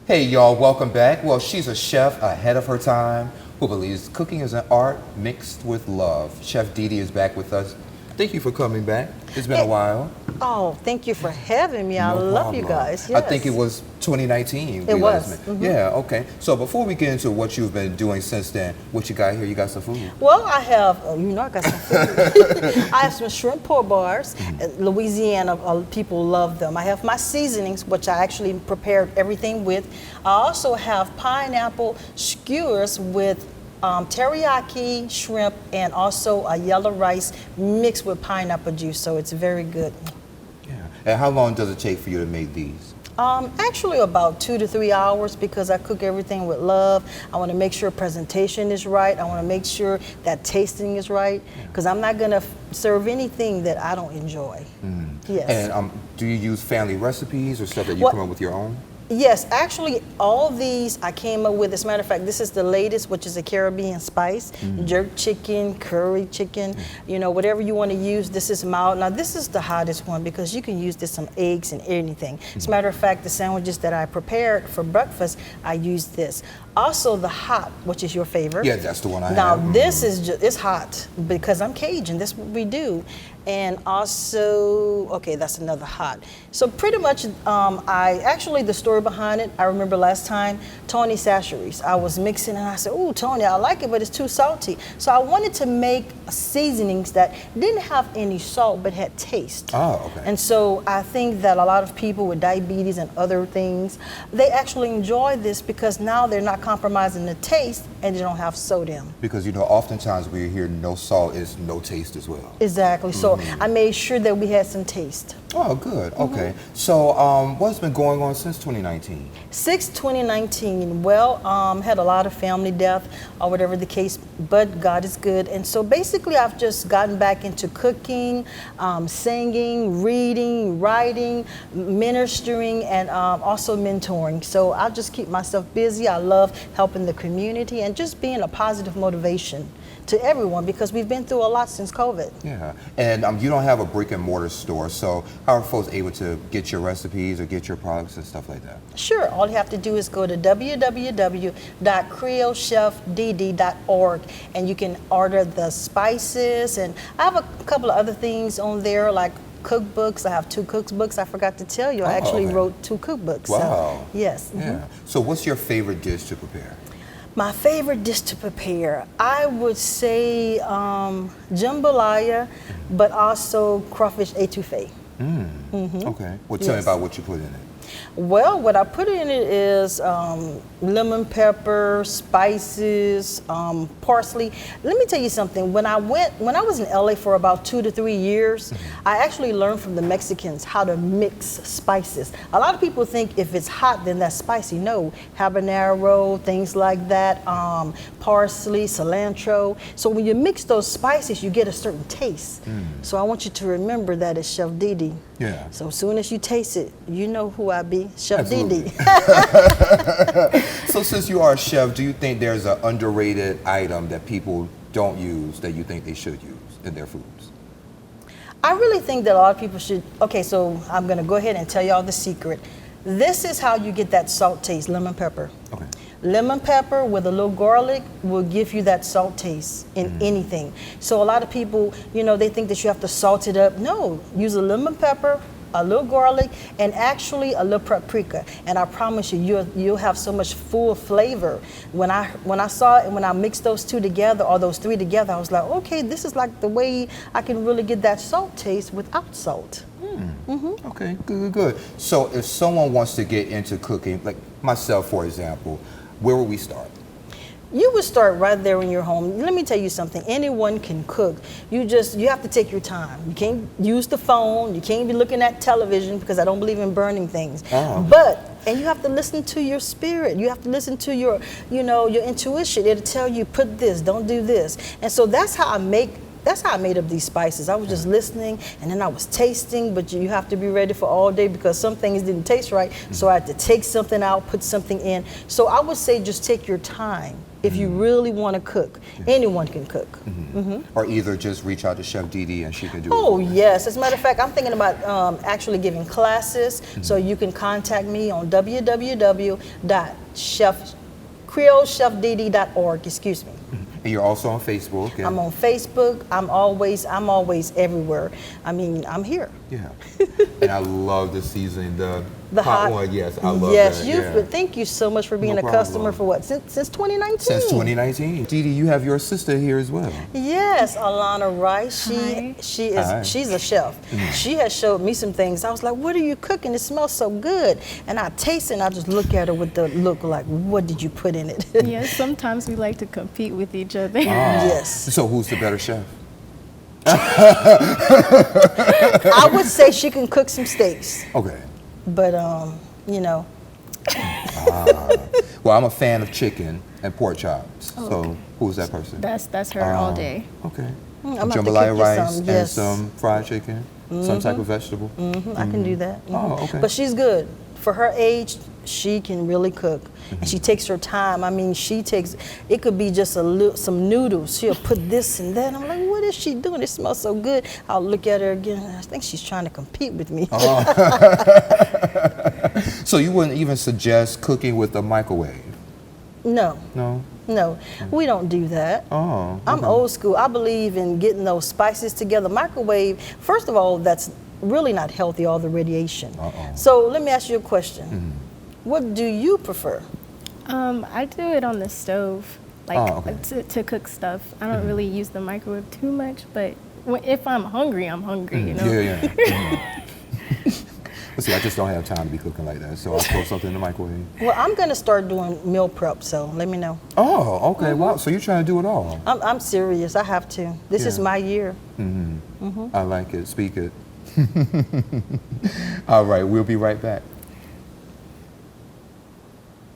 Hey y'all, welcome back. Well, she's a chef ahead of her time who believes cooking is an art mixed with love. Chef Dee Dee is back with us. Thank you for coming back. It's been a while. Oh, thank you for having me. I No love you problem. guys. I Yes. think it was 2019. It was. Yeah, okay. So before we get into what you've been doing since then, what you got here? You got some food? Well, I have, I got some food. I have some shrimp poor bars. Louisiana, people love them. I have my seasonings, which I actually prepared everything with. I also have pineapple skewers with teriyaki shrimp and also a yellow rice mixed with pineapple juice, so it's very good. Yeah. And how long does it take for you to make these? Actually about 2 to 3 hours because I cook everything with love. I want to make sure presentation is right. I want to make sure that tasting is right because I'm not going to serve anything that I don't enjoy. Yes. And do you use family recipes or stuff that you come up with your own? Yes, actually, all these I came up with. As a matter of fact, this is the latest, which is a Caribbean spice, jerk chicken, curry chicken, whatever you want to use. This is mild. Now, this is the hottest one because you can use this on eggs and anything. As a matter of fact, the sandwiches that I prepared for breakfast, I used this. Also, the hot, which is your favorite. Yeah, that's the one I have. Now, this is it's hot because I'm Cajun. That's what we do. And also, okay, that's another hot. So pretty much, the story behind it, I remember last time, Tony Sacheries, I was mixing and I said, "Ooh, Tony, I like it, but it's too salty." So I wanted to make seasonings that didn't have any salt, but had taste. Oh, okay. And so I think that a lot of people with diabetes and other things, they actually enjoy this because now they're not compromising the taste and they don't have sodium. Because, oftentimes we hear no salt is no taste as well. Exactly. So I made sure that we had some taste. Oh, good. Okay. So what's been going on since 2019? Since 2019, well, had a lot of family death or whatever the case, but God is good. And so basically I've just gotten back into cooking, singing, reading, writing, ministering, and also mentoring. So I'll just keep myself busy. I love helping the community and just being a positive motivation to everyone because we've been through a lot since COVID. Yeah. And you don't have a brick and mortar store, so how are folks able to get your recipes or get your products and stuff like that? Sure. All you have to do is go to www.creolechefdd.org and you can order the spices. And I have a couple of other things on there like cookbooks. I have 2 cookbooks. I forgot to tell you. I actually wrote 2 cookbooks. Wow. So, yes. Yeah. So what's your favorite dish to prepare? My favorite dish to prepare, I would say jambalaya, but also crawfish etouffee. Okay. Well, tell me about what you put in it. Well, what I put in it is lemon pepper, spices, parsley. Let me tell you something. When I was in LA for about 2 to 3 years, I actually learned from the Mexicans how to mix spices. A lot of people think if it's hot, then that's spicy. No, habanero, things like that, parsley, cilantro. So when you mix those spices, you get a certain taste. So I want you to remember that as Chef Dee Dee. Yeah. So as soon as you taste it, you know who I be, Chef Dee Dee. So since you are a chef, do you think there's an underrated item that people don't use that you think they should use in their foods? I really think that a lot of people should. Okay, so I'm going to go ahead and tell y'all the secret. This is how you get that salt taste, lemon pepper. Okay. Lemon pepper with a little garlic will give you that salt taste in anything. So a lot of people, they think that you have to salt it up. No, use a lemon pepper, a little garlic, and actually a little paprika. And I promise you, you'll have so much full flavor. When I saw it and when I mixed those 2 together or those 3 together, I was like, okay, this is like the way I can really get that salt taste without salt. Okay, good. So if someone wants to get into cooking, like myself, for example, where would we start? You would start right there in your home. Let me tell you something. Anyone can cook. You have to take your time. You can't use the phone. You can't be looking at television because I don't believe in burning things. And you have to listen to your spirit. You have to listen to your intuition. It'll tell you, put this, don't do this. And so that's how I make that's how I made up these spices. I was just listening, and then I was tasting, but you have to be ready for all day because some things didn't taste right. So I had to take something out, put something in. So I would say just take your time. If you really want to cook, anyone can cook. Or either just reach out to Chef Dee Dee and she can do Oh, it. yes. As a matter of fact, I'm thinking about actually giving classes. So you can contact me on www.creolechefdd.org. Excuse me. And you're also on Facebook. And I'm on Facebook. I'm always everywhere. I mean, I'm here. Yeah. And I love the season, the hot one. Yes, I love yes, that. Yes, thank you so much for being No a customer problem. for what? Since 2019. Since 2019. Dee Dee, you have your sister here as well. Yes, Alana Rice. Hi. She's a chef. She has showed me some things. I was like, "What are you cooking? It smells so good." And I taste it and I just look at her with the look like, "What did you put in it?" Yes, sometimes we like to compete with each other. Yes. So who's the better chef? I would say she can cook some steaks, Okay. but you know. Well, I'm a fan of chicken and pork chops. So who's that person? That's her all day. Okay. I'm gonna have to Jambalaya cook you rice some, and yes. some fried chicken, some type of vegetable. I can do that. Oh, okay. But she's good. For her age, she can really cook. And she takes her time. I mean, it could be just some noodles. She'll put this and that. I'm like, what is she doing? It smells so good. I'll look at her again. I think she's trying to compete with me. So you wouldn't even suggest cooking with a microwave? No, No? we don't do that. Oh. I'm okay. old school. I believe in getting those spices together. Microwave, first of all, that's really not healthy, all the radiation. So let me ask you a question. What do you prefer? I do it on the stove, like okay. to cook stuff. I don't really use the microwave too much, but if I'm hungry, I'm hungry. You know. Yeah. But see, I just don't have time to be cooking like that, so I'll throw something in the microwave. Well, I'm going to start doing meal prep, so let me know. Oh, okay. Wow. So you're trying to do it all. I'm serious. I have to. This is Yeah. my year. I like it. Speak it. All right. We'll be right back.